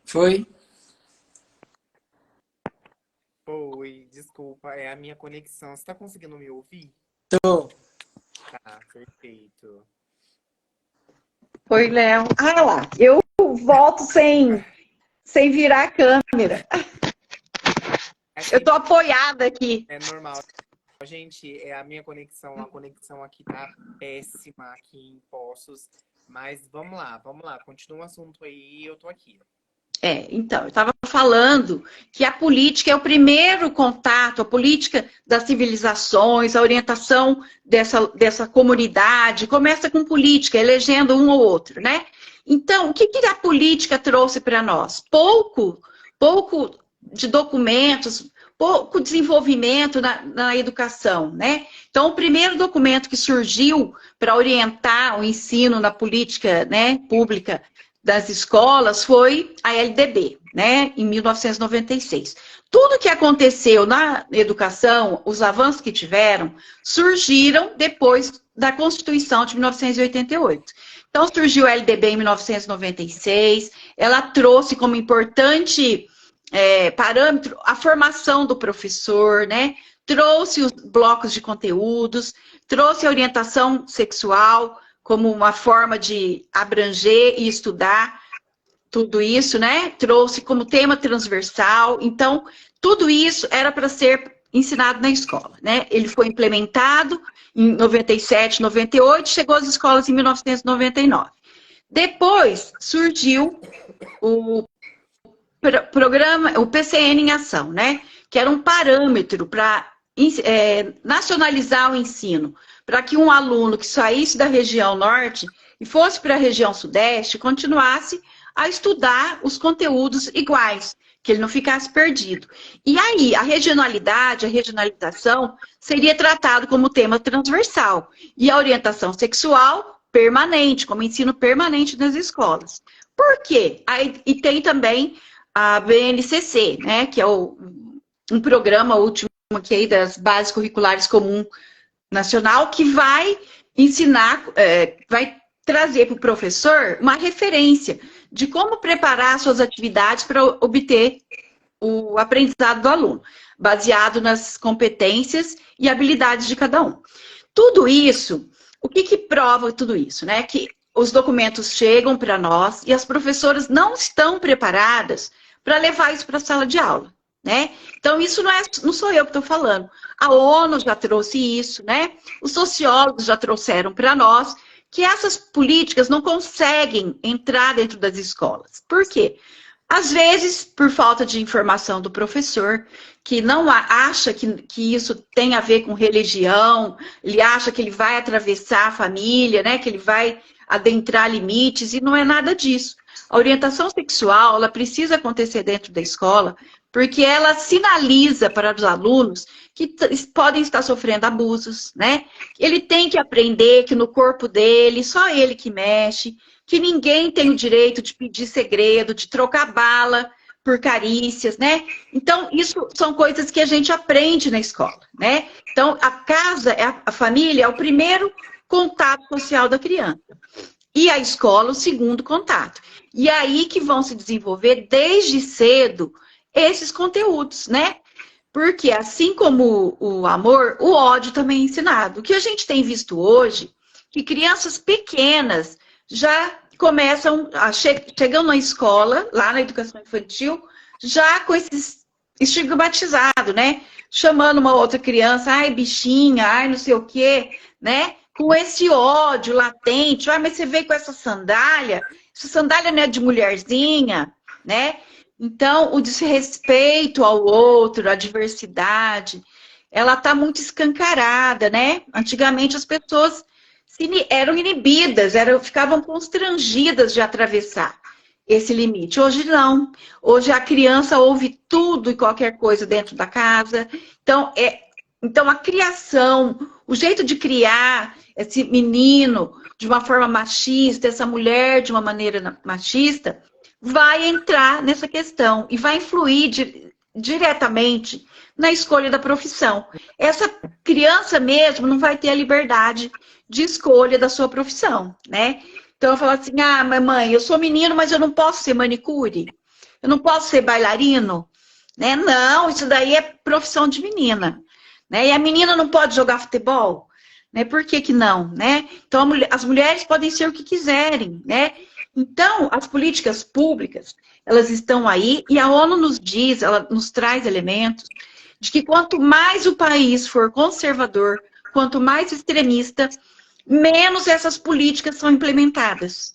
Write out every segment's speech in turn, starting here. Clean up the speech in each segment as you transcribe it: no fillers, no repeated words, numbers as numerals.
Foi? Oi, desculpa, é a minha conexão. Você tá conseguindo me ouvir? Tô. Tá, perfeito. Oi, Léo. Ah lá, eu volto sem virar a câmera. Acho Eu que tô apoiada aqui. é normal. Gente, é a conexão aqui tá péssima aqui em Poços. Mas vamos lá. Continua o assunto aí, eu tô aqui. Então, eu estava falando que a política é o primeiro contato, a política das civilizações, a orientação dessa comunidade, começa com política, elegendo um ou outro, né? Então, o que a política trouxe para nós? Pouco de documentos, pouco desenvolvimento na educação, né? Então, o primeiro documento que surgiu para orientar o ensino na política, né, pública das escolas foi a LDB, né, em 1996. Tudo que aconteceu na educação, os avanços que tiveram, surgiram depois da Constituição de 1988. Então, surgiu a LDB em 1996, ela trouxe como importante parâmetro a formação do professor, né, trouxe os blocos de conteúdos, trouxe a orientação sexual, como uma forma de abranger e estudar tudo isso, né? Trouxe como tema transversal. Então, tudo isso era para ser ensinado na escola, né? Ele foi implementado em 97, 98, chegou às escolas em 1999. Depois surgiu o programa, o PCN em ação, né? Que era um parâmetro para nacionalizar o ensino, para que um aluno que saísse da região norte e fosse para a região sudeste continuasse a estudar os conteúdos iguais, que ele não ficasse perdido. E aí, a regionalidade, a regionalização, seria tratado como tema transversal. E a orientação sexual, permanente, como ensino permanente nas escolas. Por quê? E tem também a BNCC, né, que é um programa último aqui das bases curriculares comum nacional, que vai ensinar, vai trazer para o professor uma referência de como preparar suas atividades para obter o aprendizado do aluno, baseado nas competências e habilidades de cada um. Tudo isso, o que prova tudo isso, né? Que os documentos chegam para nós e as professoras não estão preparadas para levar isso para a sala de aula, né? Então, isso não sou eu que estou falando. A ONU já trouxe isso, né? Os sociólogos já trouxeram para nós que essas políticas não conseguem entrar dentro das escolas. Por quê? Às vezes, por falta de informação do professor, que não acha que isso tem a ver com religião, ele acha que ele vai atravessar a família, né? Que ele vai adentrar limites, e não é nada disso. A orientação sexual, ela precisa acontecer dentro da escola, porque ela sinaliza para os alunos que podem estar sofrendo abusos, né? Ele tem que aprender que no corpo dele, só ele que mexe, que ninguém tem o direito de pedir segredo, de trocar bala por carícias, né? Então, isso são coisas que a gente aprende na escola, né? Então, a casa, a família é o primeiro contato social da criança. E a escola, o segundo contato. E aí que vão se desenvolver desde cedo esses conteúdos, né? Porque assim como o amor, o ódio também é ensinado. O que a gente tem visto hoje, que crianças pequenas já começam, chegam na escola, lá na educação infantil, já com esses estigmatizado, né? Chamando uma outra criança, ai bichinha, ai não sei o quê, né? Com esse ódio latente, mas você veio com essa sandália não é de mulherzinha, né? Então, o desrespeito ao outro, a diversidade, ela está muito escancarada, né? Antigamente as pessoas eram inibidas, ficavam constrangidas de atravessar esse limite. Hoje não. Hoje a criança ouve tudo e qualquer coisa dentro da casa. Então a criação, o jeito de criar esse menino de uma forma machista, essa mulher de uma maneira machista, vai entrar nessa questão e vai influir diretamente na escolha da profissão. Essa criança mesmo não vai ter a liberdade de escolha da sua profissão, né? Então eu falo assim, ah, mamãe, eu sou menino, mas eu não posso ser manicure? Eu não posso ser bailarino? Né? Não, isso daí é profissão de menina. Né? E a menina não pode jogar futebol? Né? Por que que não? Né? Então as mulheres podem ser o que quiserem. Né? Então, as políticas públicas, elas estão aí e a ONU nos diz, ela nos traz elementos de que quanto mais o país for conservador, quanto mais extremista, menos essas políticas são implementadas.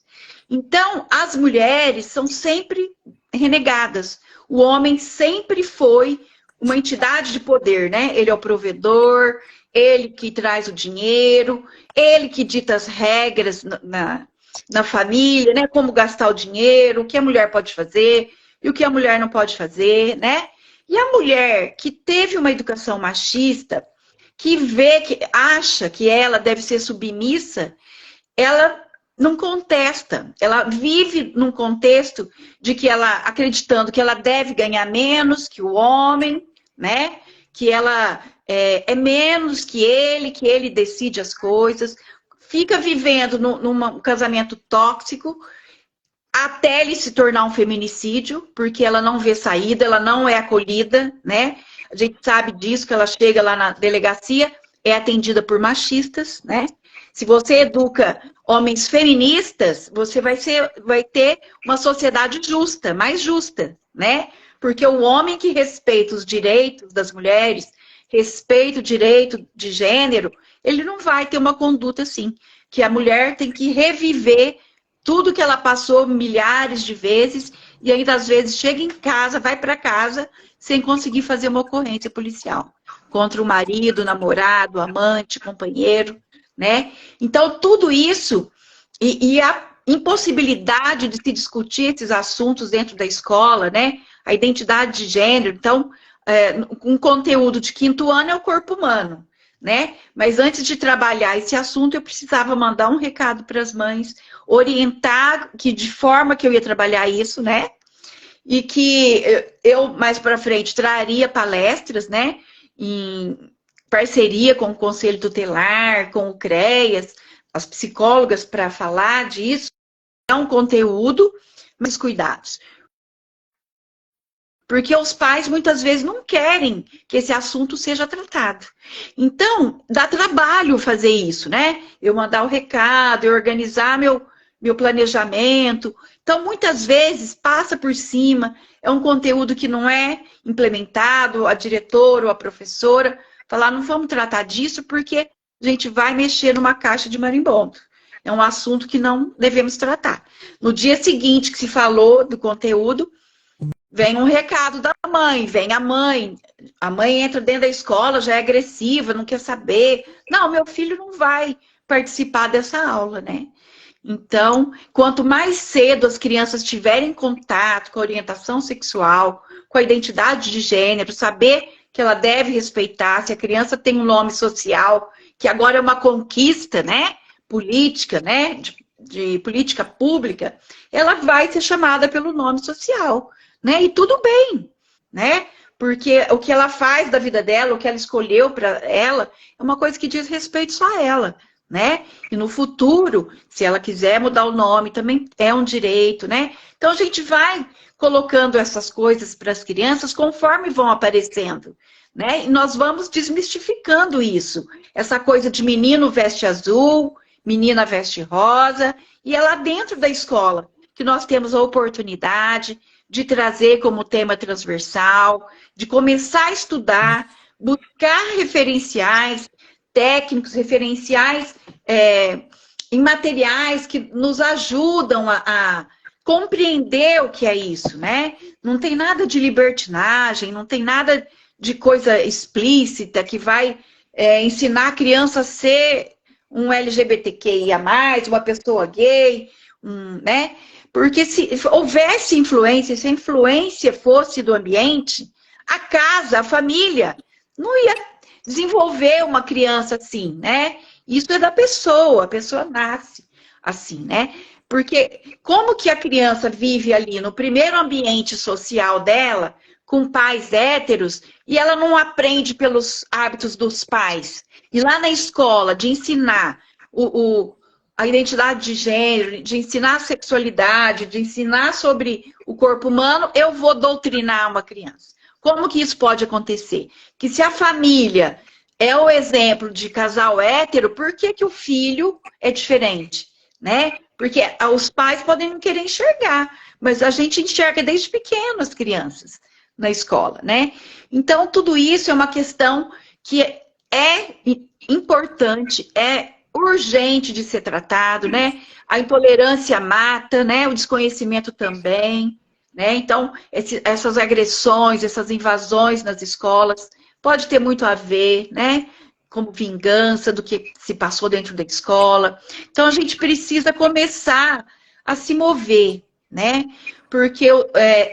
Então, as mulheres são sempre renegadas. O homem sempre foi uma entidade de poder, né? Ele é o provedor, ele que traz o dinheiro, ele que dita as regras na família, né? Como gastar o dinheiro, o que a mulher pode fazer e o que a mulher não pode fazer, né? E a mulher que teve uma educação machista, que vê, que acha que ela deve ser submissa, ela não contesta. Ela vive num contexto de que ela, acreditando que ela deve ganhar menos que o homem, né? Que ela é menos que ele decide as coisas, fica vivendo num casamento tóxico, até ele se tornar um feminicídio, porque ela não vê saída, ela não é acolhida, né? A gente sabe disso, que ela chega lá na delegacia, é atendida por machistas, né? Se você educa homens feministas, você vai ter uma sociedade justa, mais justa, né? Porque o homem que respeita os direitos das mulheres, respeita o direito de gênero, ele não vai ter uma conduta assim, que a mulher tem que reviver tudo que ela passou milhares de vezes e ainda às vezes chega em casa, vai para casa sem conseguir fazer uma ocorrência policial contra o marido, namorado, amante, companheiro, né? Então tudo isso e a impossibilidade de se discutir esses assuntos dentro da escola, né? A identidade de gênero, então um conteúdo de 5º ano é o corpo humano, né? Mas antes de trabalhar esse assunto, eu precisava mandar um recado para as mães, orientar que de forma que eu ia trabalhar isso, né? E que eu mais para frente traria palestras, né? Em parceria com o Conselho Tutelar, com o CREAS, as psicólogas para falar disso, é um conteúdo, mas cuidados. Porque os pais muitas vezes não querem que esse assunto seja tratado. Então, dá trabalho fazer isso, né? Eu mandar o recado, eu organizar meu planejamento. Então, muitas vezes passa por cima, é um conteúdo que não é implementado, a diretora ou a professora falar, não vamos tratar disso porque a gente vai mexer numa caixa de marimbondo. É um assunto que não devemos tratar. No dia seguinte que se falou do conteúdo, vem um recado da mãe, vem a mãe entra dentro da escola, já é agressiva, não quer saber. Não, meu filho não vai participar dessa aula, né? Então, quanto mais cedo as crianças tiverem contato com a orientação sexual, com a identidade de gênero, saber que ela deve respeitar, se a criança tem um nome social, que agora é uma conquista, né? Política, né? De política pública, ela vai ser chamada pelo nome social. Né? E tudo bem, né? Porque o que ela faz da vida dela, o que ela escolheu para ela, é uma coisa que diz respeito só a ela, né? E no futuro, se ela quiser mudar o nome, também é um direito, né? Então a gente vai colocando essas coisas para as crianças conforme vão aparecendo, né? E nós vamos desmistificando isso. Essa coisa de menino veste azul, menina veste rosa, e é lá dentro da escola que nós temos a oportunidade de trazer como tema transversal, de começar a estudar, buscar referenciais técnicos, referenciais em materiais que nos ajudam a compreender o que é isso, né? Não tem nada de libertinagem, não tem nada de coisa explícita que vai ensinar a criança a ser um LGBTQIA+, uma pessoa gay, né? Porque se houvesse influência, se a influência fosse do ambiente, a casa, a família, não ia desenvolver uma criança assim, né? Isso é da pessoa, a pessoa nasce assim, né? Porque como que a criança vive ali no primeiro ambiente social dela, com pais héteros, e ela não aprende pelos hábitos dos pais? E lá na escola, de ensinar a identidade de gênero, de ensinar a sexualidade, de ensinar sobre o corpo humano, eu vou doutrinar uma criança. Como que isso pode acontecer? Que se a família é o exemplo de casal hétero, por que que o filho é diferente? Né? Porque os pais podem não querer enxergar, mas a gente enxerga desde pequeno as crianças na escola, né? Então, tudo isso é uma questão que é importante, é urgente de ser tratado, né? A intolerância mata, né? O desconhecimento também, né? Então, essas agressões, essas invasões nas escolas, pode ter muito a ver, né? Como vingança do que se passou dentro da escola. Então, a gente precisa começar a se mover, né? Porque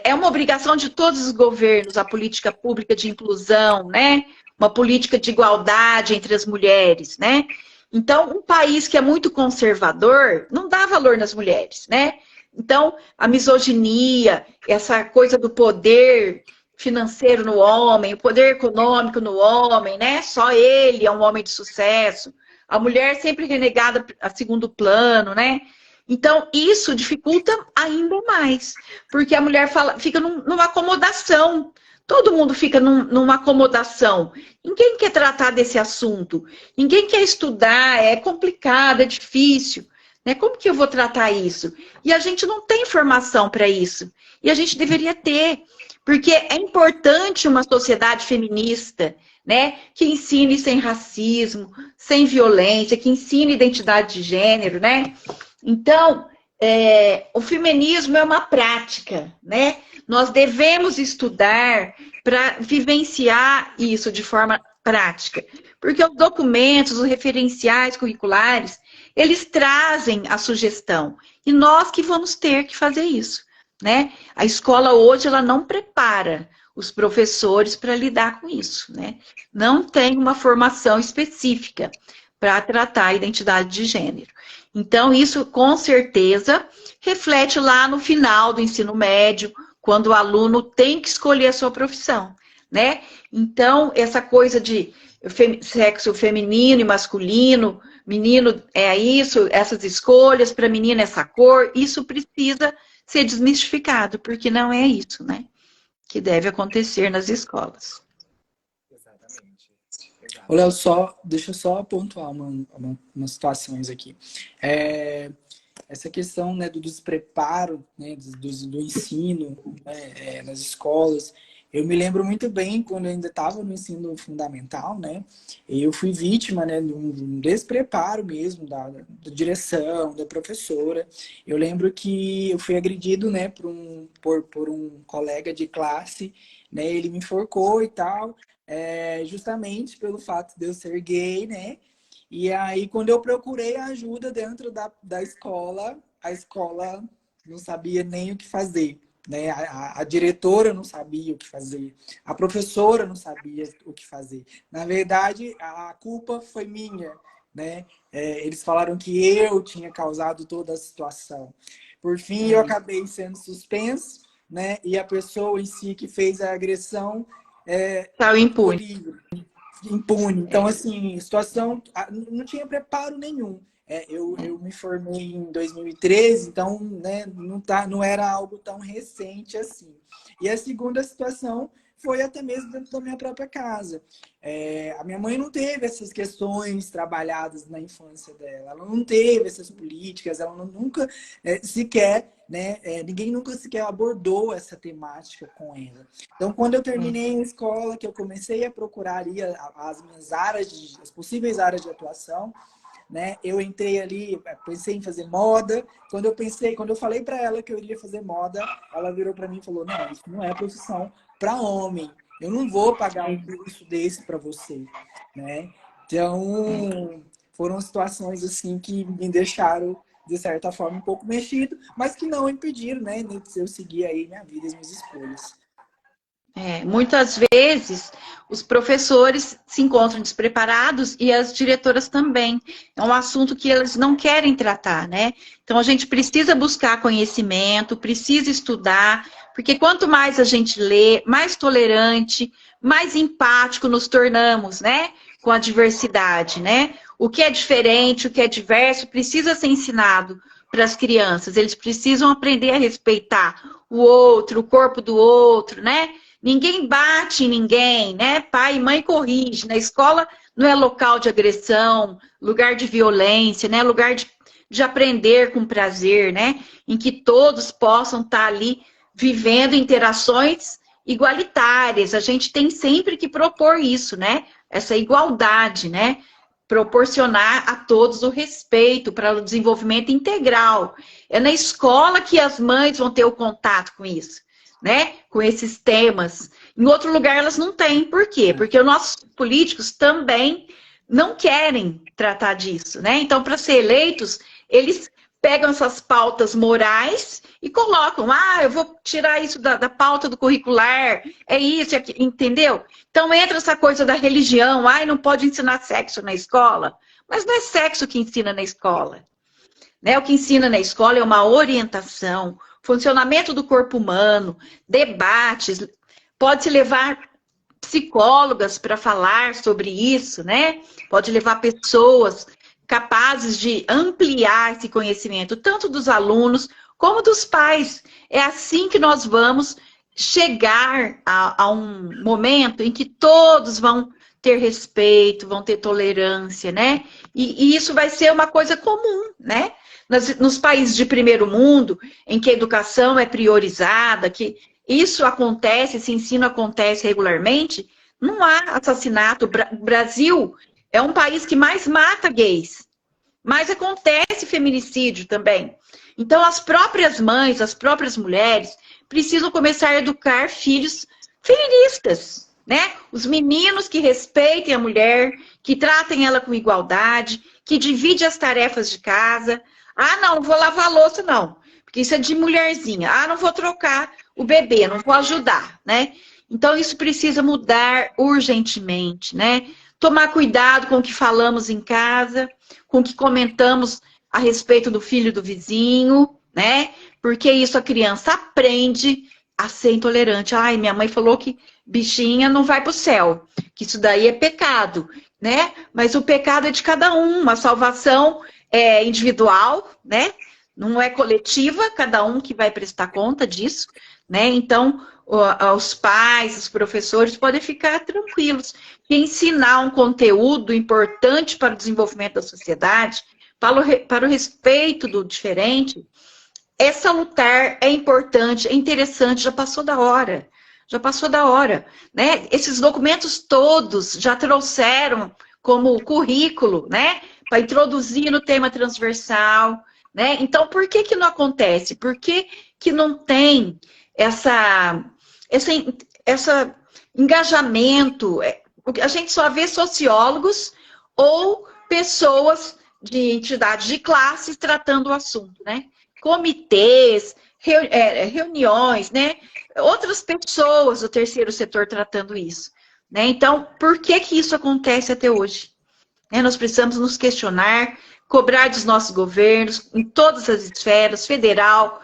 é uma obrigação de todos os governos, a política pública de inclusão, né? Uma política de igualdade entre as mulheres, né? Então, um país que é muito conservador não dá valor nas mulheres, né? Então, a misoginia, essa coisa do poder financeiro no homem, o poder econômico no homem, né? Só ele é um homem de sucesso. A mulher sempre renegada a segundo plano, né? Então, isso dificulta ainda mais, porque a mulher fica numa acomodação. Todo mundo fica numa acomodação. Ninguém quer tratar desse assunto. Ninguém quer estudar, é complicado, é difícil. Né? Como que eu vou tratar isso? E a gente não tem formação para isso. E a gente deveria ter. Porque é importante uma sociedade feminista, né? Que ensine sem racismo, sem violência, que ensine identidade de gênero, né? Então, o feminismo é uma prática, né? Nós devemos estudar para vivenciar isso de forma prática. Porque os documentos, os referenciais curriculares, eles trazem a sugestão. E nós que vamos ter que fazer isso, né? A escola hoje, ela não prepara os professores para lidar com isso, né? Não tem uma formação específica para tratar a identidade de gênero. Então, isso, com certeza, reflete lá no final do ensino médio, quando o aluno tem que escolher a sua profissão, né? Então, essa coisa de sexo feminino e masculino, menino é isso, essas escolhas, para menina essa cor, isso precisa ser desmistificado, porque não é isso, né? Que deve acontecer nas escolas. Exatamente. Ô, Léo, deixa eu só pontuar umas situações aqui. Essa questão, né, do despreparo, né, do ensino, né, nas escolas. Eu me lembro muito bem quando eu ainda estava no ensino fundamental, né? Eu fui vítima, né, de um despreparo mesmo da direção, da professora. Eu lembro que eu fui agredido, né, por um colega de classe, né? Ele me enforcou e tal, justamente pelo fato de eu ser gay, né? E aí, quando eu procurei ajuda dentro da escola, a escola não sabia nem o que fazer, né? A diretora não sabia o que fazer, a professora não sabia o que fazer. Na verdade, a culpa foi minha, né? Eles falaram que eu tinha causado toda a situação. Por fim, eu acabei sendo suspenso, né? E a pessoa em si que fez a agressão Tá impune. Impune. Então, assim, situação... Não tinha preparo nenhum. Eu me formei em 2013, então, né, não era algo tão recente assim. E a segunda situação foi até mesmo dentro da minha própria casa. A minha mãe não teve essas questões trabalhadas na infância dela. Ela não teve essas políticas, ela nunca sequer... Né? Ninguém nunca sequer abordou essa temática com ela. Então, quando eu terminei a escola, que eu comecei a procurar ali as minhas áreas, as possíveis áreas de atuação, né? Eu entrei ali, pensei em fazer moda. Quando eu falei para ela que eu iria fazer moda, ela virou para mim e falou: não, isso não é profissão para homem. Eu não vou pagar um curso desse para você, né? Então, foram situações assim que me deixaram de certa forma, um pouco mexido, mas que não impediram, né, de eu seguir aí minha vida, as minhas escolhas. Muitas vezes, os professores se encontram despreparados e as diretoras também. É um assunto que eles não querem tratar, né? Então, a gente precisa buscar conhecimento, precisa estudar, porque quanto mais a gente lê, mais tolerante, mais empático nos tornamos, né? Com a diversidade, né? O que é diferente, o que é diverso, precisa ser ensinado para as crianças. Eles precisam aprender a respeitar o outro, o corpo do outro, né? Ninguém bate em ninguém, né? Pai e mãe corrige. Na escola não é local de agressão, lugar de violência, né? Lugar de aprender com prazer, né? Em que todos possam estar ali vivendo interações igualitárias. A gente tem sempre que propor isso, né? Essa igualdade, né? Proporcionar a todos o respeito para o desenvolvimento integral. É na escola que as mães vão ter o contato com isso, né? Com esses temas. Em outro lugar elas não têm. Por quê? Porque os nossos políticos também não querem tratar disso, né? Então, para ser eleitos, eles pegam essas pautas morais e colocam, eu vou tirar isso da pauta do curricular, é isso, é aquilo, entendeu? Então entra essa coisa da religião, não pode ensinar sexo na escola, mas não é sexo que ensina na escola, né? O que ensina na escola é uma orientação, funcionamento do corpo humano, debates, pode-se levar psicólogas para falar sobre isso, né? Pode levar pessoas capazes de ampliar esse conhecimento, tanto dos alunos como dos pais. É assim que nós vamos chegar a um momento em que todos vão ter respeito, vão ter tolerância, né? E isso vai ser uma coisa comum, né? Nos países de primeiro mundo, em que a educação é priorizada, que isso acontece, esse ensino acontece regularmente, não há assassinato. O Brasil é um país que mais mata gays, mas acontece feminicídio também. Então, as próprias mães, as próprias mulheres, precisam começar a educar filhos feministas, né? Os meninos que respeitem a mulher, que tratem ela com igualdade, que dividem as tarefas de casa. Não vou lavar a louça, não, porque isso é de mulherzinha. Não vou trocar o bebê, não vou ajudar, né? Então, isso precisa mudar urgentemente, né? Tomar cuidado com o que falamos em casa, com o que comentamos a respeito do filho do vizinho, né? Porque isso a criança aprende a ser intolerante. Minha mãe falou que bichinha não vai para o céu, que isso daí é pecado, né? Mas o pecado é de cada um, a salvação é individual, né? Não é coletiva, cada um que vai prestar conta disso, né? Então, os pais, os professores podem ficar tranquilos e ensinar um conteúdo importante para o desenvolvimento da sociedade, para o respeito do diferente, é salutar, é importante, é interessante, já passou da hora. Já passou da hora, né? Esses documentos todos já trouxeram como currículo, né? Para introduzir no tema transversal, né? Então, por que que não acontece? Por que que não tem essa engajamento? A gente só vê sociólogos ou pessoas de entidades de classe tratando o assunto, né? Comitês, reuniões, né? Outras pessoas do terceiro setor tratando isso, né? Então, por que que isso acontece até hoje? Nós precisamos nos questionar, cobrar dos nossos governos, em todas as esferas, federal,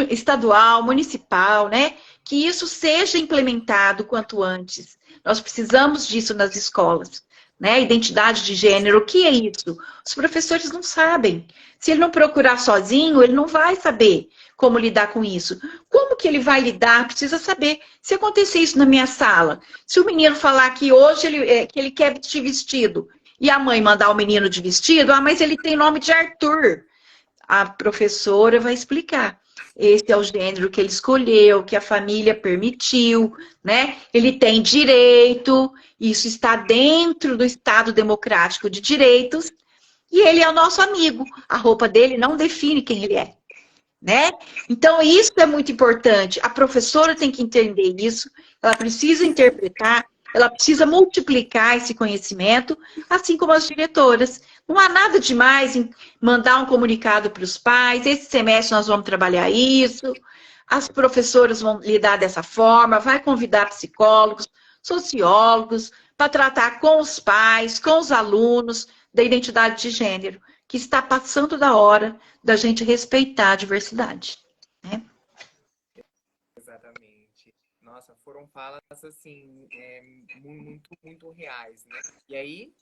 estadual, municipal, né? Que isso seja implementado quanto antes. Nós precisamos disso nas escolas, né? Identidade de gênero, o que é isso? Os professores não sabem. Se ele não procurar sozinho, ele não vai saber como lidar com isso. Como que ele vai lidar? Precisa saber. Se acontecer isso na minha sala, se o menino falar que hoje que ele quer vestir vestido, e a mãe mandar o menino de vestido, mas ele tem nome de Arthur. A professora vai explicar. Esse é o gênero que ele escolheu, que a família permitiu, né? Ele tem direito, isso está dentro do Estado Democrático de Direitos, e ele é o nosso amigo. A roupa dele não define quem ele é, né? Então, isso é muito importante. A professora tem que entender isso, ela precisa interpretar, ela precisa multiplicar esse conhecimento, assim como as diretoras. Não há nada demais em mandar um comunicado para os pais, esse semestre nós vamos trabalhar isso, as professoras vão lidar dessa forma, vai convidar psicólogos, sociólogos, para tratar com os pais, com os alunos da identidade de gênero, que está passando da hora da gente respeitar a diversidade, né? Exatamente. Nossa, foram falas assim, muito, muito reais, né? E aí,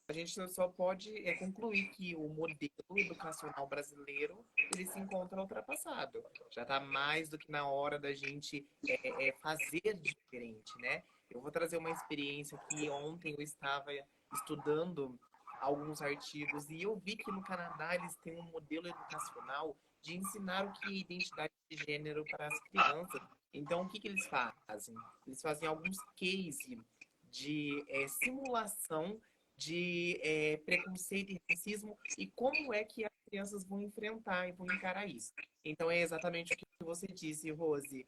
a gente só pode concluir que o modelo educacional brasileiro ele se encontra ultrapassado. Já está mais do que na hora da gente fazer diferente, né? Eu vou trazer uma experiência que ontem eu estava estudando alguns artigos e eu vi que no Canadá eles têm um modelo educacional de ensinar o que é identidade de gênero para as crianças. Então, o que eles fazem? Eles fazem alguns cases de simulação de preconceito e racismo e como é que as crianças vão enfrentar e vão encarar isso. Então, é exatamente o que você disse, Rose.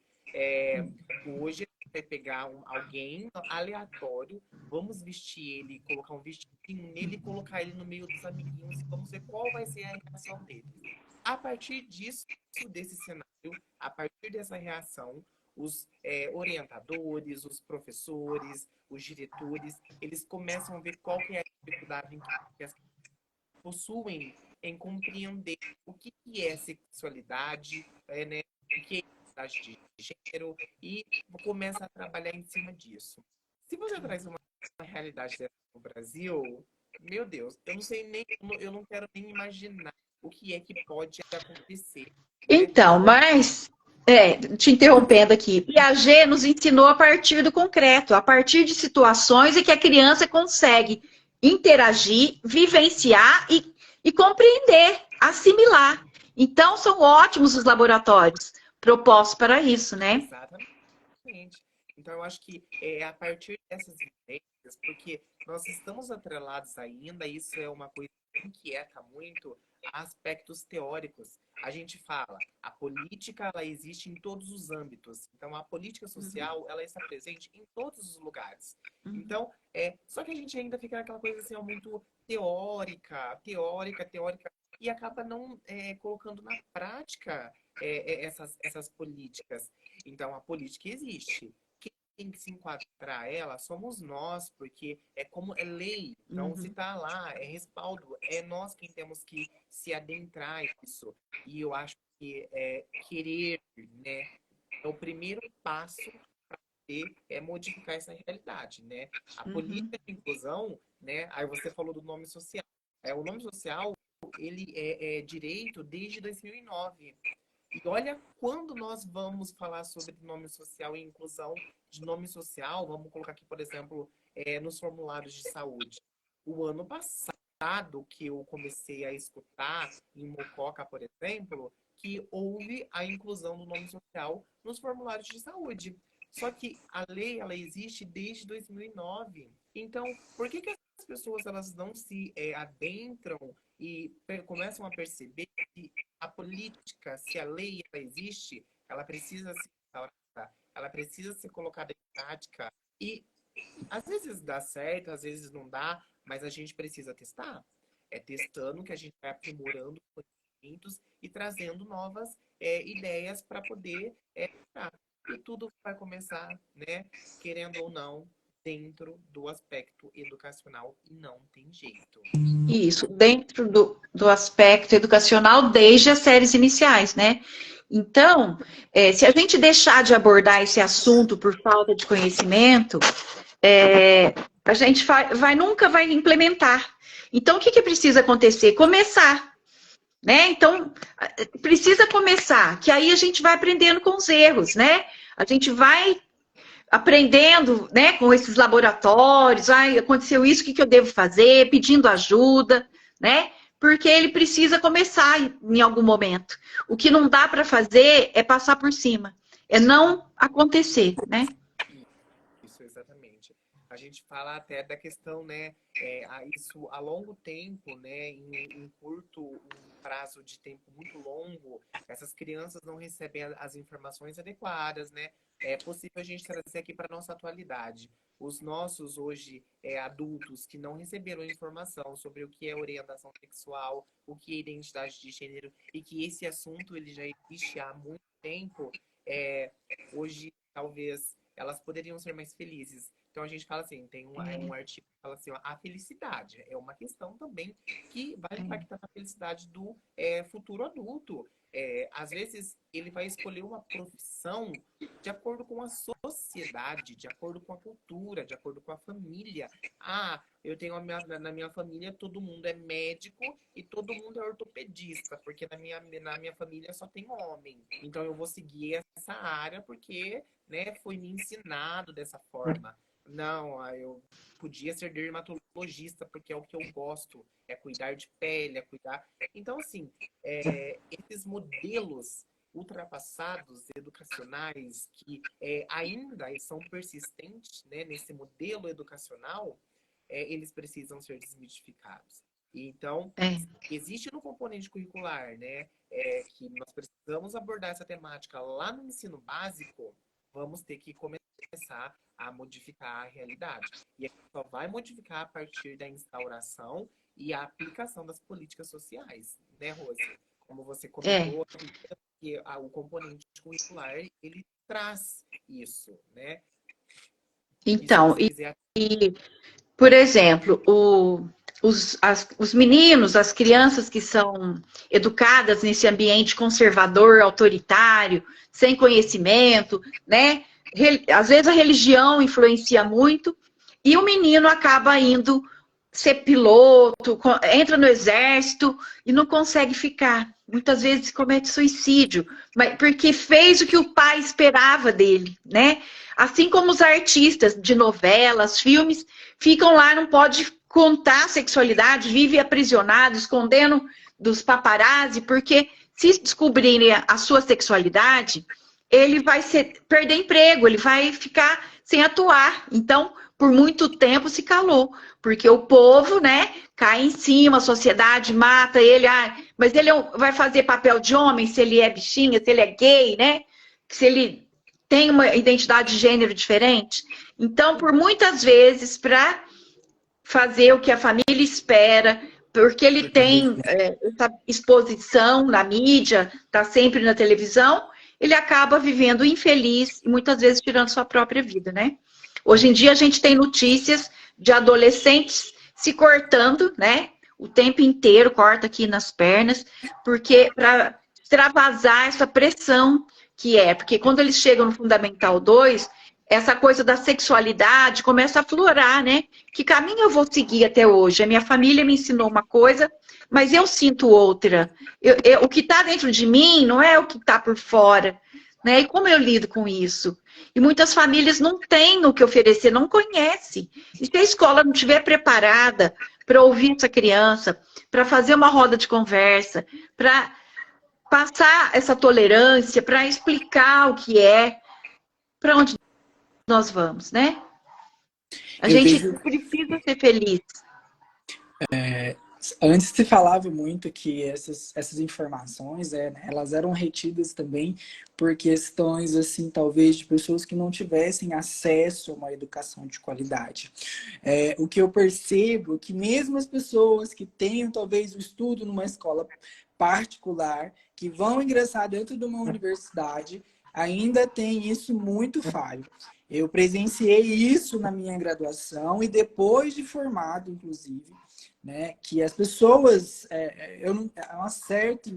Hoje, a gente vai pegar alguém aleatório, vamos vestir ele, colocar um vestidinho nele e colocar ele no meio dos amiguinhos e vamos ver qual vai ser a reação dele. A partir disso, desse cenário, a partir dessa reação, os orientadores, os professores, os diretores, eles começam a ver qual que é a dificuldade que as pessoas possuem em compreender o que é sexualidade, né, o que é identidade de gênero, e começa a trabalhar em cima disso. Se você traz uma realidade dessa no Brasil, meu Deus, eu não sei nem, eu não quero nem imaginar o que é que pode acontecer. Né? Então, mas, te interrompendo aqui, Piaget nos ensinou a partir do concreto, a partir de situações em que a criança consegue interagir, vivenciar e compreender, assimilar. Então, são ótimos os laboratórios propostos para isso, né? Exatamente. Então, eu acho que é a partir dessas vivências, porque nós estamos atrelados ainda, isso é uma coisa que inquieta muito, a aspectos teóricos. A gente fala, a política, ela existe em todos os âmbitos. Então, a política social, ela está presente em todos os lugares. Então, só que a gente ainda fica naquela coisa assim, muito teórica, e acaba não colocando na prática essas políticas. Então, a política existe. Quem tem que se enquadrar ela somos nós, porque é como é lei. Então, se está lá, é respaldo. É nós quem temos que se adentrar nisso. E eu acho que querer, né, é o primeiro passo para poder modificar essa realidade, né? A política de inclusão, né? Aí você falou do nome social. O nome social, ele é direito desde 2009. E olha, quando nós vamos falar sobre nome social e inclusão de nome social, vamos colocar aqui, por exemplo, nos formulários de saúde. O ano passado que eu comecei a escutar em Mococa, por exemplo, que houve a inclusão do nome social nos formulários de saúde. Só que a lei, ela existe desde 2009. Então, por que as pessoas elas não se adentram e começam a perceber que a política, se a lei ela existe, ela precisa ser instaurada, ela precisa ser colocada em prática e às vezes dá certo, às vezes não dá, mas a gente precisa testar. É testando que a gente vai aprimorando conhecimentos e trazendo novas ideias para poder melhorar. E tudo vai começar, né, querendo ou não, dentro do aspecto educacional e não tem jeito. Isso, dentro do aspecto educacional desde as séries iniciais, né? Então, se a gente deixar de abordar esse assunto por falta de conhecimento, a gente nunca vai implementar. Então, o que precisa acontecer? Começar, né? Então, precisa começar, que aí a gente vai aprendendo com os erros, né? A gente vai aprendendo, né, com esses laboratórios, aconteceu isso, o que eu devo fazer, pedindo ajuda, né? Porque ele precisa começar em algum momento. O que não dá para fazer é passar por cima, é não acontecer, né? Isso, exatamente. A gente fala até da questão, né, isso a longo tempo, né, em curto, um prazo de tempo muito longo, essas crianças não recebem as informações adequadas, né? É possível a gente trazer aqui para a nossa atualidade. Os nossos, hoje, adultos que não receberam informação sobre o que é orientação sexual, o que é identidade de gênero, e que esse assunto ele já existe há muito tempo, hoje, talvez, elas poderiam ser mais felizes. Então a gente fala assim, tem um artigo que fala assim, ó, a felicidade é uma questão também que vai impactar na felicidade do futuro adulto. Às vezes ele vai escolher uma profissão de acordo com a sociedade, de acordo com a cultura, de acordo com a família. Ah, eu tenho na minha família todo mundo é médico e todo mundo é ortopedista, porque na minha família só tem homem. Então eu vou seguir essa área porque, né, foi me ensinado dessa forma. Não, eu podia ser dermatologista porque é o que eu gosto, é cuidar de pele, é cuidar. Então, assim, esses modelos ultrapassados educacionais que ainda são persistentes, né, nesse modelo educacional, eles precisam ser desmitificados. Então, existe no componente curricular, né, que nós precisamos abordar essa temática lá no ensino básico, vamos ter que começar a modificar a realidade. E a gente só vai modificar a partir da instauração e a aplicação das políticas sociais, né, Rose? Como você comentou, que o componente curricular, ele traz isso, né? Então, por exemplo, os meninos, as crianças que são educadas nesse ambiente conservador, autoritário, sem conhecimento, né? Às vezes a religião influencia muito e o menino acaba indo ser piloto, entra no exército e não consegue ficar. Muitas vezes comete suicídio, porque fez o que o pai esperava dele, né? Assim como os artistas de novelas, filmes, ficam lá, não pode contar a sexualidade, vive aprisionado, escondendo dos paparazzi, porque se descobrirem a sua sexualidade, ele vai perder emprego, ele vai ficar sem atuar. Então, por muito tempo se calou, porque o povo, né, cai em cima, a sociedade mata ele, mas ele vai fazer papel de homem se ele é bichinha, se ele é gay, né? Se ele tem uma identidade de gênero diferente. Então, por muitas vezes, para fazer o que a família espera, porque ele tem essa exposição na mídia, está sempre na televisão, ele acaba vivendo infeliz e muitas vezes tirando sua própria vida, né? Hoje em dia a gente tem notícias de adolescentes se cortando, né? O tempo inteiro, corta aqui nas pernas, porque para extravasar essa pressão porque quando eles chegam no Fundamental 2, essa coisa da sexualidade começa a aflorar, né? Que caminho eu vou seguir até hoje? A minha família me ensinou uma coisa, mas eu sinto outra. O que está dentro de mim não é o que está por fora, né? E como eu lido com isso? E muitas famílias não têm o que oferecer, não conhecem. E se a escola não estiver preparada para ouvir essa criança, para fazer uma roda de conversa, para passar essa tolerância, para explicar o que é, para onde nós vamos, né? A gente precisa ser feliz. Antes se falava muito que essas informações, elas eram retidas também por questões, assim, talvez de pessoas que não tivessem acesso a uma educação de qualidade. O que eu percebo é que mesmo as pessoas que tenham, talvez, o estudo numa escola particular, que vão ingressar dentro de uma universidade, ainda tem isso muito falho. Eu presenciei isso na minha graduação e depois de formado, inclusive, né, que as pessoas, há uma certa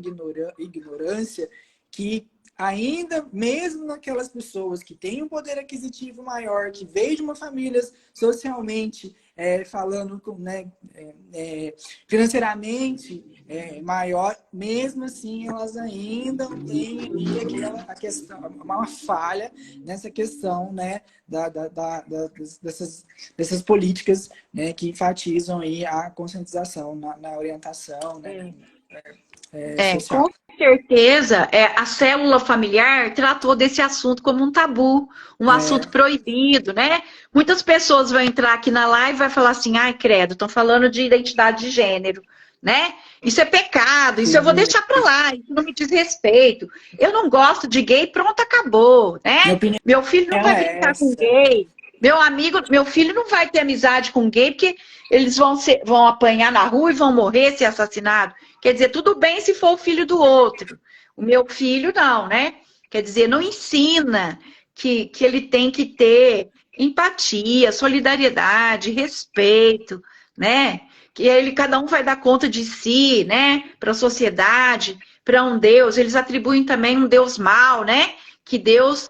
ignorância que ainda, mesmo naquelas pessoas que têm um poder aquisitivo maior, que veio de uma família socialmente falando, né, financeiramente maior, mesmo assim elas ainda têm a questão, uma falha nessa questão, né, dessas políticas, né, que enfatizam aí a conscientização na orientação, né, social. Com certeza, a célula familiar tratou desse assunto como um tabu, um assunto proibido, né? Muitas pessoas vão entrar aqui na live e vai falar assim, ai, credo, estão falando de identidade de gênero, né? Isso é pecado, isso eu vou deixar para lá, isso não me diz respeito. Eu não gosto de gay, pronto, acabou, né? Meu filho não vai brincar com gay. Meu filho não vai ter amizade com gay, porque eles vão apanhar na rua e vão morrer, ser assassinados. Quer dizer, tudo bem se for o filho do outro. O meu filho não, né? Quer dizer, não ensina que ele tem que ter empatia, solidariedade, respeito, né? Que ele, cada um vai dar conta de si, né? Para a sociedade, para um Deus. Eles atribuem também um Deus mau, né? Que Deus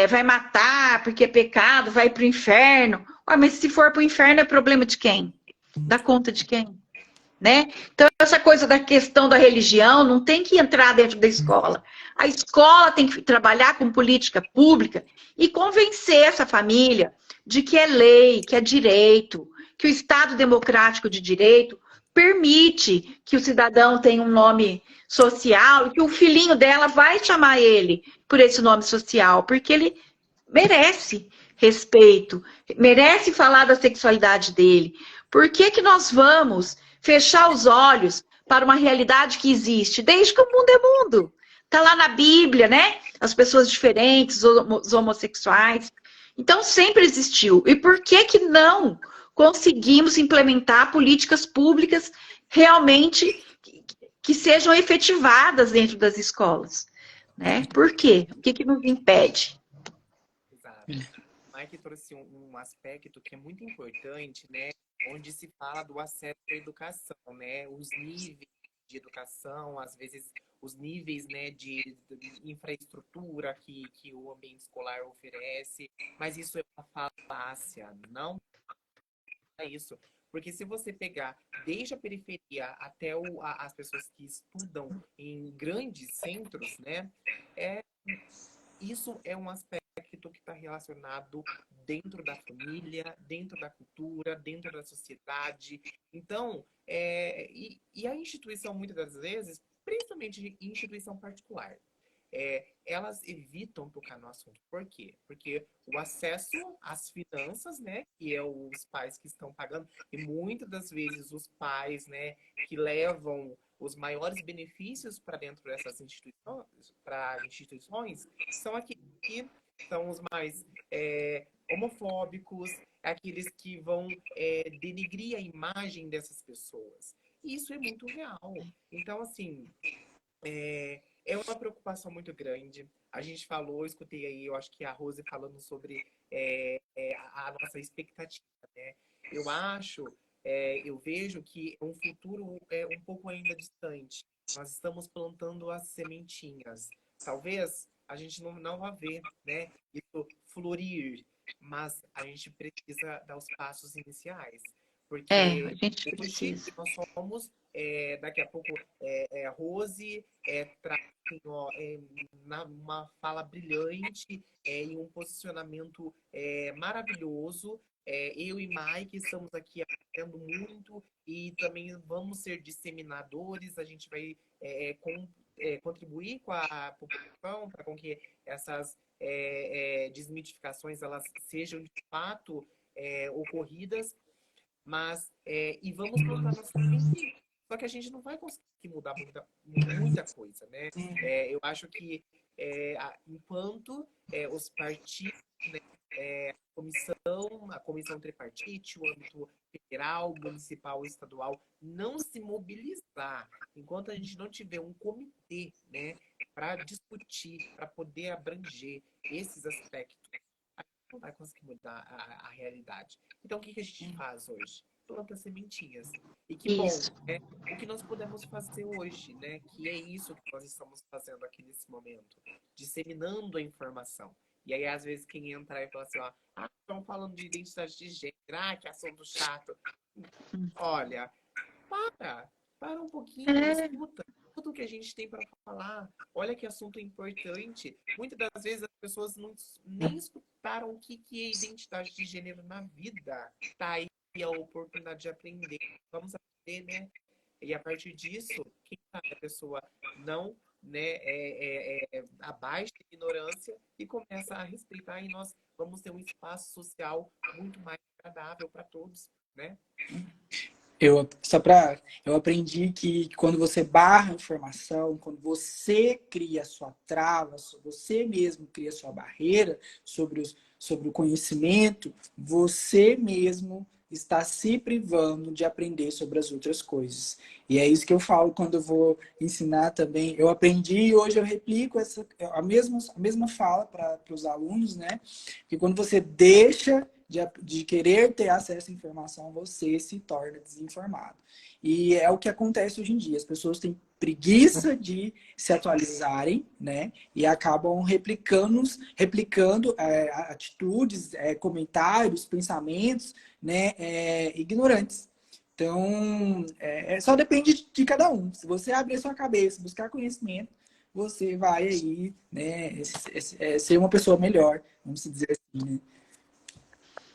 vai matar porque é pecado, vai para o inferno. Ué, mas se for para o inferno, é problema de quem? Dá conta de quem? Né? Então, essa coisa da questão da religião não tem que entrar dentro da escola. A escola tem que trabalhar com política pública e convencer essa família de que é lei, que é direito, que o Estado democrático de direito permite que o cidadão tenha um nome social e que o filhinho dela vai chamar ele por esse nome social, porque ele merece respeito, merece falar da sexualidade dele. Por que que nós vamos fechar os olhos para uma realidade que existe desde que o mundo é mundo? Está lá na Bíblia, né? As pessoas diferentes, os homossexuais. Então, sempre existiu. E por que que não conseguimos implementar políticas públicas realmente que sejam efetivadas dentro das escolas? Né? Por quê? O que que nos impede? Exato. O Mike trouxe um aspecto que é muito importante, né? Onde se fala do acesso à educação, né? Os níveis de educação, às vezes os níveis, né, de infraestrutura que o ambiente escolar oferece, mas isso é uma falácia, não é isso. Porque se você pegar desde a periferia até as pessoas que estudam em grandes centros, né, é, isso é um aspecto que está relacionado dentro da família, dentro da cultura, dentro da sociedade. Então, e a instituição, muitas das vezes, principalmente instituição particular, elas evitam tocar no assunto. Por quê? Porque o acesso às finanças, né, que é os pais que estão pagando, e muitas das vezes os pais, né, que levam os maiores benefícios para dentro dessas instituições, são aqueles que são os mais homofóbicos, aqueles que vão denigrir a imagem dessas pessoas. E isso é muito real. Então, assim, é uma preocupação muito grande. A gente falou, escutei aí, eu acho que a Rose falando sobre a nossa expectativa, né? Eu acho, eu vejo que um futuro é um pouco ainda distante. Nós estamos plantando as sementinhas. Talvez a gente não vá ver, né, isso florir, mas a gente precisa dar os passos iniciais. A Porque gente hoje precisa. nós somos, daqui a pouco, Rose traz uma fala brilhante, em um posicionamento maravilhoso. Eu e Mike estamos aqui aprendendo muito e também vamos ser disseminadores. A gente vai contribuir com a população para com que essas desmitificações elas sejam de fato ocorridas, mas e vamos plantar nossa semente. Só que a gente não vai conseguir mudar muita coisa, né? Eu acho que enquanto os partidos, né, a comissão tripartite, o âmbito federal, municipal e estadual, não se mobilizar, enquanto a gente não tiver um comitê, né, para discutir, para poder abranger esses aspectos, a gente não vai conseguir mudar a realidade. Então, o que a gente faz hoje? Planta sementinhas. E que bom, Isso. né? O que nós podemos fazer hoje, né? Que é isso que nós estamos fazendo aqui nesse momento, disseminando a informação. E aí, às vezes, quem entra e fala assim, ó, estão falando de identidade de gênero, que assunto chato. Olha, para um pouquinho, escuta o que a gente tem para falar. Olha que assunto importante. Muitas das vezes as pessoas nem escutaram o que é identidade de gênero na vida. Tá aí a oportunidade de aprender. Vamos aprender, né? E a partir disso, quem sabe a pessoa não, né, abaixa a ignorância e começa a respeitar, e nós vamos ter um espaço social muito mais agradável para todos, né? Eu aprendi que quando você barra a informação, quando você cria a sua trava, você mesmo cria a sua barreira sobre o conhecimento, você mesmo está se privando de aprender sobre as outras coisas. E é isso que eu falo quando eu vou ensinar também. Eu aprendi e hoje eu replico a mesma fala para os alunos, né? Que quando você deixa de querer ter acesso à informação, você se torna desinformado. E é o que acontece hoje em dia. As pessoas têm preguiça de se atualizarem, né? E acabam replicando atitudes, comentários, pensamentos, né? Ignorantes. Então, só depende de cada um. Se você abrir sua cabeça, buscar conhecimento, você vai aí, né, ser uma pessoa melhor, vamos dizer assim, né?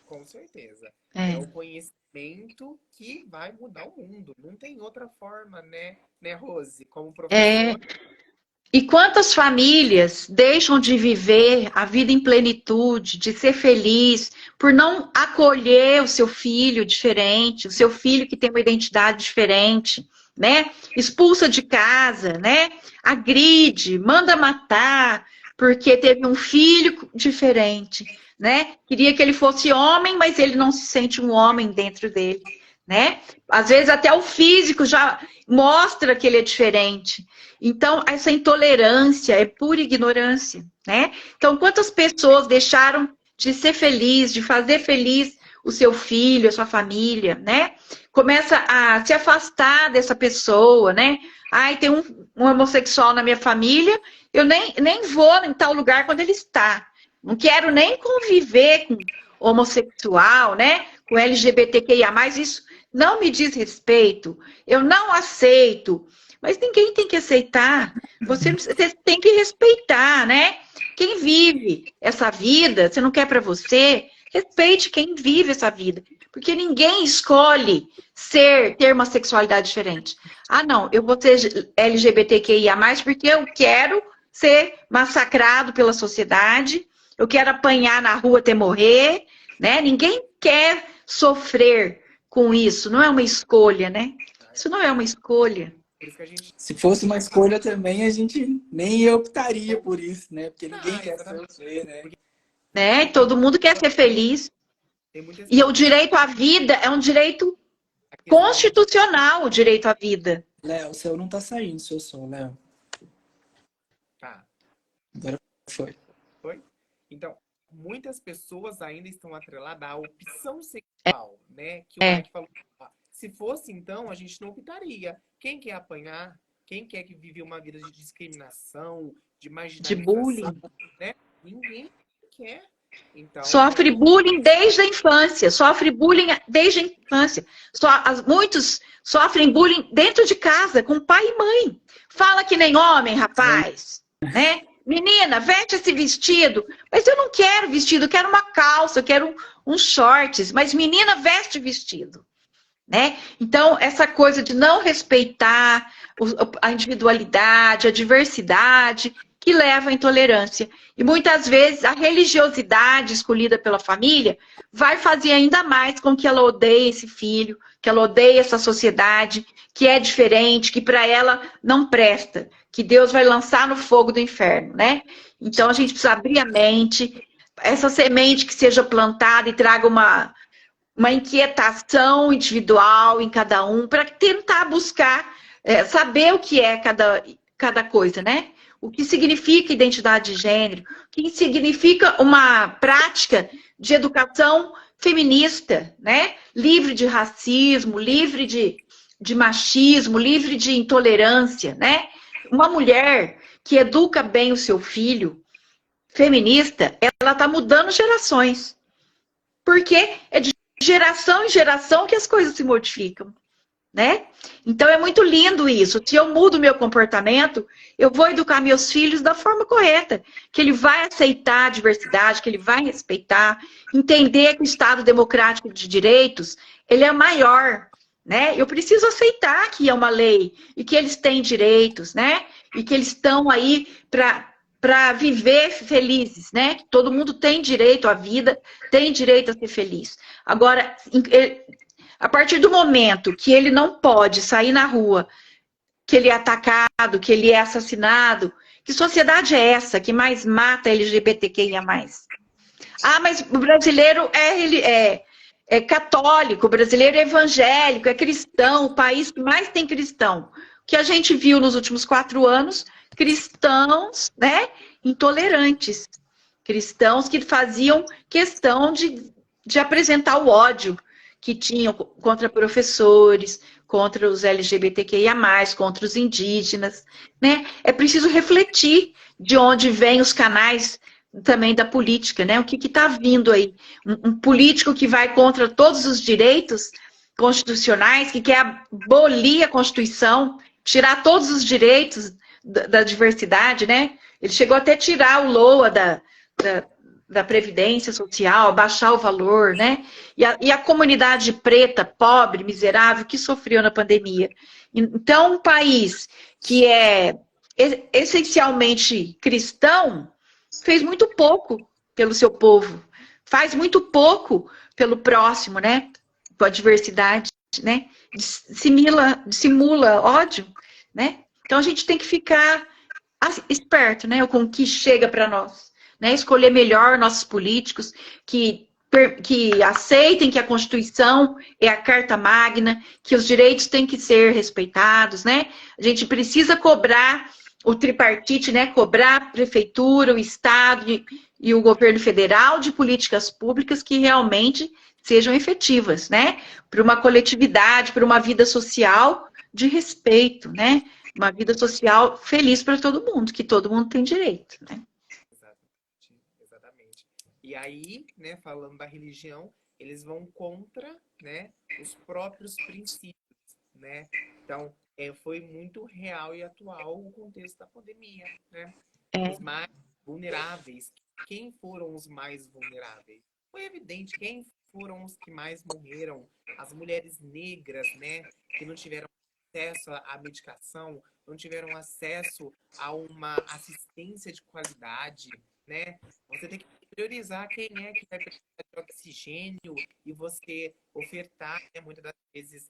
Com certeza. É o conhecimento que vai mudar o mundo. Não tem outra forma, né, Rose? Como professora. E quantas famílias deixam de viver a vida em plenitude, de ser feliz, por não acolher o seu filho diferente, o seu filho que tem uma identidade diferente, né? Expulsa de casa, né? Agride, manda matar, porque teve um filho diferente, né? Queria que ele fosse homem, mas ele não se sente um homem dentro dele, né? Às vezes até o físico já mostra que ele é diferente. Então, essa intolerância é pura ignorância, né? Então, quantas pessoas deixaram de ser feliz, de fazer feliz o seu filho, a sua família, né? Começa a se afastar dessa pessoa, né? Ai, tem um homossexual na minha família, eu nem vou em tal lugar quando ele está. Não quero nem conviver com homossexual, né? Com LGBTQIA+, isso não me diz respeito, eu não aceito. Mas ninguém tem que aceitar. Você tem que respeitar, né? Quem vive essa vida, você não quer para você, respeite quem vive essa vida. Porque ninguém escolhe ter uma sexualidade diferente. Ah, não, eu vou ser LGBTQIA+, porque eu quero ser massacrado pela sociedade, eu quero apanhar na rua até morrer, né? Ninguém quer sofrer com isso, não é uma escolha, né? Isso não é uma escolha. Se fosse uma escolha também, a gente nem optaria por isso, né? Porque ninguém quer sofrer, né? Né? Todo mundo quer ser feliz. E o direito à vida é um direito constitucional, o direito à vida. Léo, o seu não tá saindo, seu som, Léo. Tá. Agora foi. Foi? Então, muitas pessoas ainda estão atreladas à opção sexual, né? Que o Mike falou. Se fosse, então, a gente não optaria. Quem quer apanhar? Quem quer que vive uma vida de discriminação, de marginalização? De bullying. Né? Ninguém quer. Então, sofre bullying desde a infância. Sofre bullying desde a infância. Muitos sofrem bullying dentro de casa, com pai e mãe. Fala que nem homem, rapaz. Né? Menina, veste esse vestido. Mas eu não quero vestido, eu quero uma calça, eu quero uns shorts. Mas menina, veste vestido. Né? Então, essa coisa de não respeitar a individualidade, a diversidade, que leva à intolerância. E muitas vezes a religiosidade escolhida pela família vai fazer ainda mais com que ela odeie esse filho, que ela odeie essa sociedade, que é diferente, que para ela não presta, que Deus vai lançar no fogo do inferno, né? Então a gente precisa abrir a mente, essa semente que seja plantada e traga uma inquietação individual em cada um, para tentar buscar, saber o que é cada coisa, né? O que significa identidade de gênero, o que significa uma prática de educação feminista, né? Livre de racismo, livre de machismo, livre de intolerância, né? Uma mulher que educa bem o seu filho, feminista, ela está mudando gerações. Porque é de geração em geração que as coisas se modificam, né? Então é muito lindo isso. Se eu mudo meu comportamento, eu vou educar meus filhos da forma correta, que ele vai aceitar a diversidade, que ele vai respeitar, entender que o Estado democrático de direitos, ele é maior, né? Eu preciso aceitar que é uma lei e que eles têm direitos, né? E que eles estão aí para viver felizes, né? Todo mundo tem direito à vida, tem direito a ser feliz. Agora, a partir do momento que ele não pode sair na rua, que ele é atacado, que ele é assassinado, que sociedade é essa que mais mata LGBTQIA+. Ah, mas o brasileiro é católico, o brasileiro é evangélico, é cristão, o país que mais tem cristão. O que a gente viu nos últimos 4 anos, cristãos, né, intolerantes, cristãos que faziam questão de apresentar o ódio que tinham contra professores, contra os LGBTQIA+, contra os indígenas, né? É preciso refletir de onde vêm os canais também da política, né? O que está vindo aí? Um político que vai contra todos os direitos constitucionais, que quer abolir a Constituição, tirar todos os direitos da diversidade, né? Ele chegou até a tirar o LOA da Previdência Social, baixar o valor, né? E a comunidade preta, pobre, miserável, que sofreu na pandemia. Então, um país que é essencialmente cristão, fez muito pouco pelo seu povo, faz muito pouco pelo próximo, né? Com a diversidade, né? Dissimula ódio, né? Então a gente tem que ficar esperto, né? Com o que chega para nós, né? Escolher melhor nossos políticos que aceitem que a Constituição é a Carta Magna, que os direitos têm que ser respeitados, né? A gente precisa cobrar o tripartite, né? Cobrar a prefeitura, o Estado e o governo federal de políticas públicas que realmente sejam efetivas, né? Para uma coletividade, para uma vida social de respeito, né? Uma vida social feliz para todo mundo, que todo mundo tem direito, né? Exatamente. E aí, né, falando da religião, eles vão contra, né, os próprios princípios, né? Então, foi muito real e atual o contexto da pandemia, né? Os mais vulneráveis. Quem foram os mais vulneráveis? Foi evidente quem foram os que mais morreram. As mulheres negras, né, que não tiveram acesso à medicação, não tiveram acesso a uma assistência de qualidade, né? Você tem que priorizar quem é que vai precisar de oxigênio e você ofertar, né, muitas das vezes,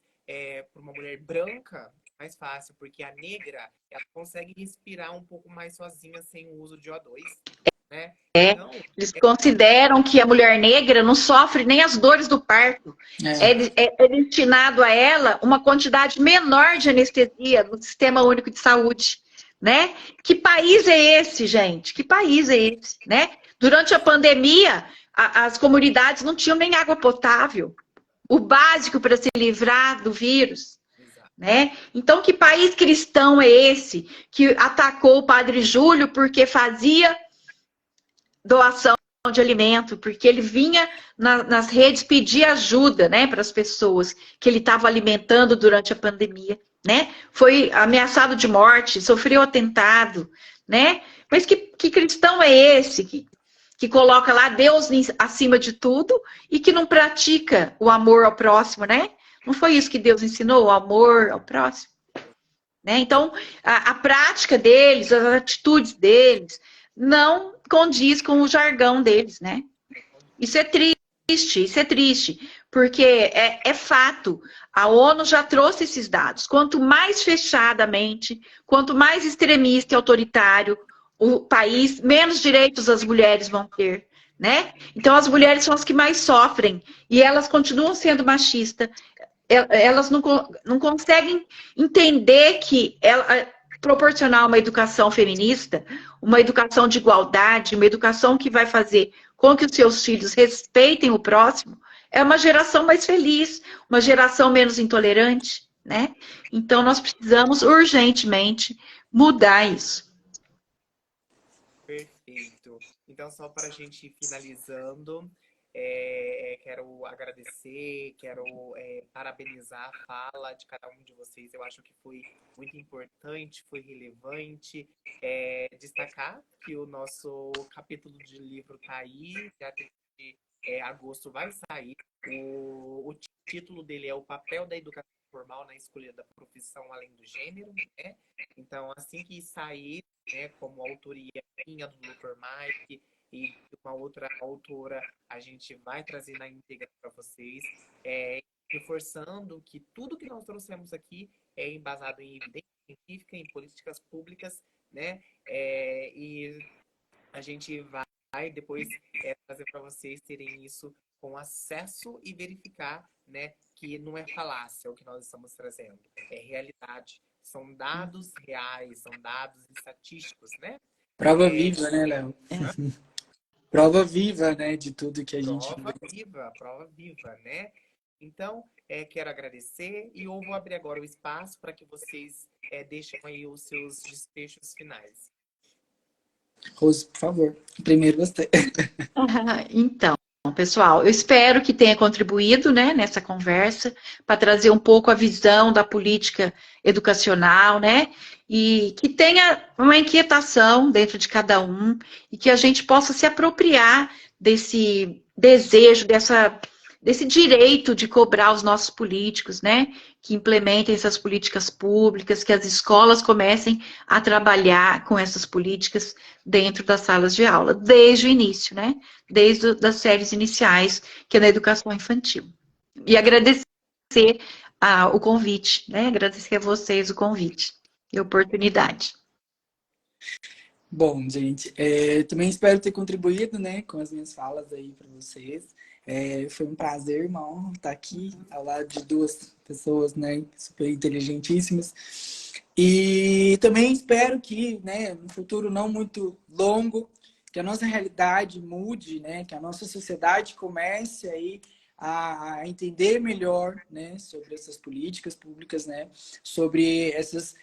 para uma mulher branca, mais fácil, porque a negra, ela consegue respirar um pouco mais sozinha sem o uso de O2, né? Então, eles consideram que a mulher negra não sofre nem as dores do parto. É destinado a ela uma quantidade menor de anestesia no Sistema Único de Saúde, né? Que país é esse, gente? Que país é esse, né? Durante a pandemia, as comunidades não tinham nem água potável. O básico para se livrar do vírus. Né? Então, que país cristão é esse que atacou o Padre Júlio porque fazia doação de alimento, porque ele vinha nas redes pedir ajuda, né, para as pessoas que ele estava alimentando durante a pandemia, né? Foi ameaçado de morte, sofreu atentado, né? Mas que cristão é esse que coloca lá Deus acima de tudo e que não pratica o amor ao próximo, né? Não foi isso que Deus ensinou, o amor ao próximo? Né? Então, a prática deles, as atitudes deles, não condiz com o jargão deles, né? Isso é triste, porque é fato. A ONU já trouxe esses dados. Quanto mais fechadamente, quanto mais extremista e autoritário o país, menos direitos as mulheres vão ter, né? Então, as mulheres são as que mais sofrem e elas continuam sendo machistas. Elas não conseguem entender que proporcionar uma educação feminista, uma educação de igualdade, uma educação que vai fazer com que os seus filhos respeitem o próximo, é uma geração mais feliz, uma geração menos intolerante, né? Então, nós precisamos urgentemente mudar isso. Perfeito. Então, só para a gente ir finalizando, quero agradecer, quero parabenizar a fala de cada um de vocês. Eu acho que foi muito importante, foi relevante. Destacar que o nosso capítulo de livro está aí, já agosto vai sair. O título dele é O Papel da Educação Formal na Escolha da Profissão Além do Gênero, né? Então, assim que sair, né, como autoria minha do Dr. Mike e uma outra autora, a gente vai trazer na íntegra para vocês, reforçando que tudo que nós trouxemos aqui é embasado em evidência científica, em políticas públicas, né? E a gente vai depois trazer para vocês terem isso com acesso e verificar, né, que não é falácia o que nós estamos trazendo, é realidade. São dados reais, são dados estatísticos, né? Prova viva, né, Léo? É. Prova viva, né, de tudo que a gente vê. Prova viva, né? Então, quero agradecer e eu vou abrir agora o espaço para que vocês deixem aí os seus desfechos finais. Rose, por favor. Primeiro você. Então, pessoal, eu espero que tenha contribuído, né, nessa conversa para trazer um pouco a visão da política educacional, né, e que tenha uma inquietação dentro de cada um e que a gente possa se apropriar desse desejo, desse direito de cobrar os nossos políticos, né, que implementem essas políticas públicas, que as escolas comecem a trabalhar com essas políticas dentro das salas de aula, desde o início, né? Desde as séries iniciais, que é na educação infantil. E agradecer o convite, né? Agradecer a vocês o convite e a oportunidade. Bom, gente, também espero ter contribuído, né, com as minhas falas aí para vocês. Foi um prazer, uma honra estar aqui ao lado de duas pessoas, né, super inteligentíssimas. E também espero que, né, no futuro não muito longo, que a nossa realidade mude, né, que a nossa sociedade comece aí a entender melhor, né, sobre essas políticas públicas, né, sobre essas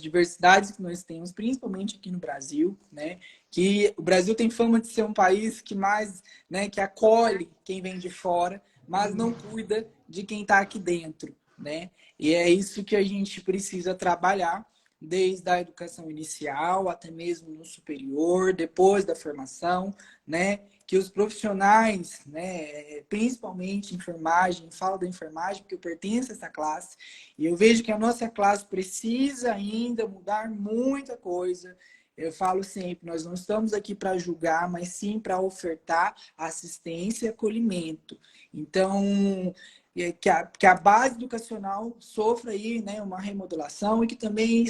diversidades que nós temos, principalmente aqui no Brasil, né? Que o Brasil tem fama de ser um país que mais, né, que acolhe quem vem de fora, mas não cuida de quem está aqui dentro, né? E é isso que a gente precisa trabalhar, desde a educação inicial até mesmo no superior, depois da formação, né? Que os profissionais, né, principalmente enfermagem, falo da enfermagem porque eu pertenço a essa classe, e eu vejo que a nossa classe precisa ainda mudar muita coisa. Eu falo sempre, nós não estamos aqui para julgar, mas sim para ofertar assistência e acolhimento. Então, que a base educacional sofra aí, né, uma remodelação e que também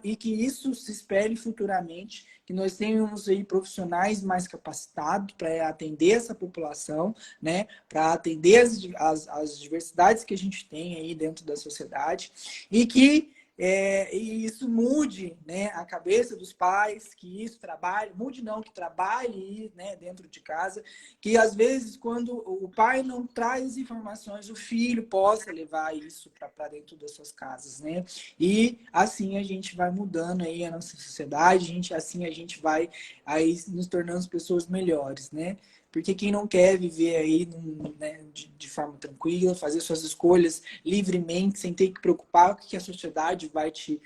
e que isso se espere futuramente, que nós tenhamos aí profissionais mais capacitados para atender essa população, né, para atender as diversidades que a gente tem aí dentro da sociedade e que e isso mude, né, a cabeça dos pais, que isso trabalhe, mude não, que trabalhe, né, dentro de casa, que às vezes quando o pai não traz informações, o filho possa levar isso para dentro das suas casas, né? E assim a gente vai mudando aí a nossa sociedade, assim a gente vai aí nos tornando pessoas melhores, né? Porque quem não quer viver aí né, de forma tranquila, fazer suas escolhas livremente, sem ter que preocupar com o que a sociedade vai te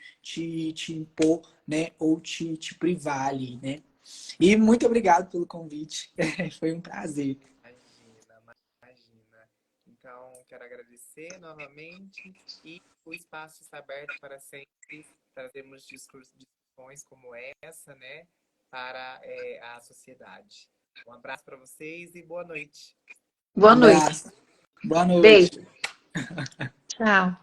impor, né? Ou te privar ali, né? E muito obrigado pelo convite. Foi um prazer. Imagina. Então, quero agradecer novamente e o espaço está aberto para sempre trazermos discussões como essa, né, para a sociedade. Um abraço para vocês e boa noite. Boa Um noite. abraço. Boa noite. Beijo. Tchau.